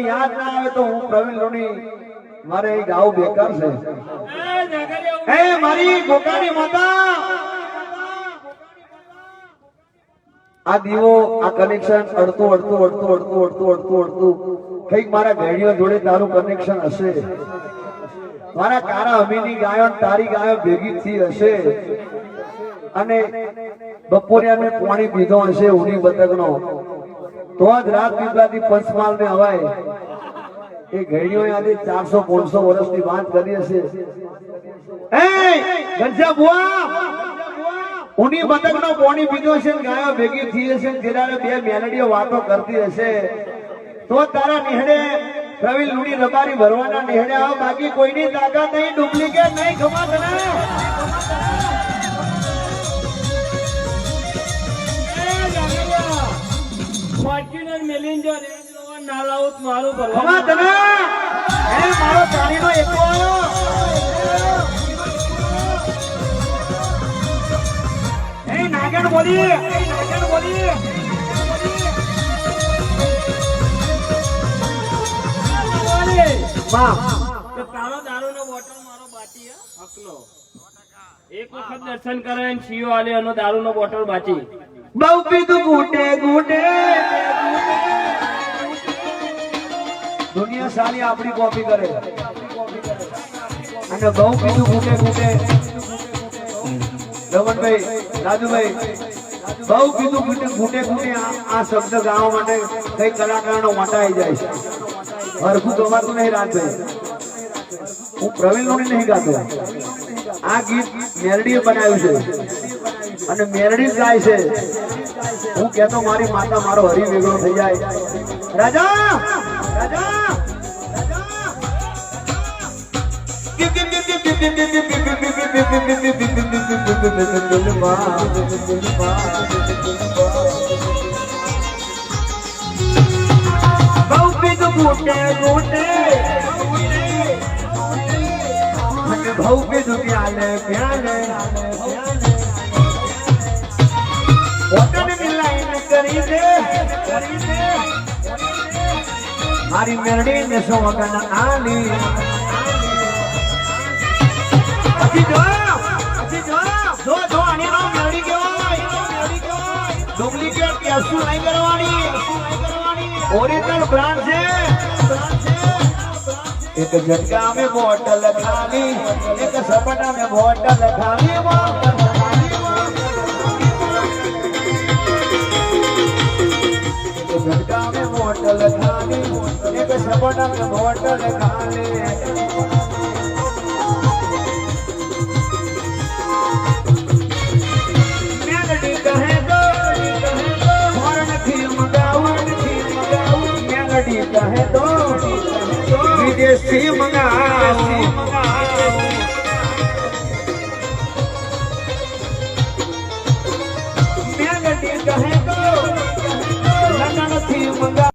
યાદ ના આવે તો હું પ્રવીણ લોણી મારે એક ગાવ બેકાર છે એ મારી ગોકાની માતા આ દીવો આ કનેક્શન અડતું કઈક મારા ભેડીઓ જોડે તારું કનેક્શન હશે મારા કારા અમીની ગાયો તારી ગાયો ભેગી થી હશે અને બપોરિયા ને પાણી પીધો હશે ઊની બતકનો તો જ રાત પીપલાથી પંચમહાલ ને હવાય એ ઘડીઓ યાદી 400-500 વર્ષની વાત કરી હશે એ ઘનશ્યામ બુઆ ઊની બતકનો પાણી પીધો હશે ને ગાયો ભેગી થી હશે ને તેરાને બે મેલડીઓ વાતો કરતી હશે તો તારા નિહળે પ્રવીણ લુણી રબારી ભરવાના નિહળે આવ બાકી કોઈની તાકાત નહીં ડુપ્લિકેટ નહીં ખમા તને ફોર્ચ્યુનર મેલિન્જો રેન્જ રોવર ના લાઉત મારું ભરવા ખમા તને એ મારો ચાણીનો એકલો આવ્યો એ નાગણ બોલી તારો દારૂનો બોટલ મારો બાકી હકલો એક વખત દર્શન કરે ને શિયો આલે એનો દારૂનો બોટલ બાકી બહુ પીધું ઘૂંટે દુનિયા સારી આપણી કોપી કરે અને બહુ પીધું ઘૂંટે રમણભાઈ રાજુભાઈ બહુ પીધું ઘૂંટે આ શબ્દ ગાવા માટે કઈ કલાકારનો વાંટા આવી જાય છે હરખું ગમાતું નહીં રાજભાઈ હું પ્રવીણ લોણી નહીં ગાતો આ ગીત મેરડીએ બનાવ્યું છે અને મેરડી ગાય છે હું કહેતો મારી માતા મારો હરી વેગળો થઈ જાય રાજા બહુ પીધું ઘૂંટે બહુ પીધું પ્યાલે હોટલની લાઈન કરી દે મારી મેરડી ને સોગન આલી પછી જો આની નો મેરડી કેવાય ડુપ્લિકેટ કેસું નહીં કરવાની ઓરિજિનલ બ્રાન્ડ છે एक झटका में बोतल खाली एक सपना में बोतल खाली एक झटका में बोतल खाली एक सपना में बोतल खाली मेलडी कहे दो फौरन थी मंगाऊं मेलडी कहे दो विदेशी मंगाओ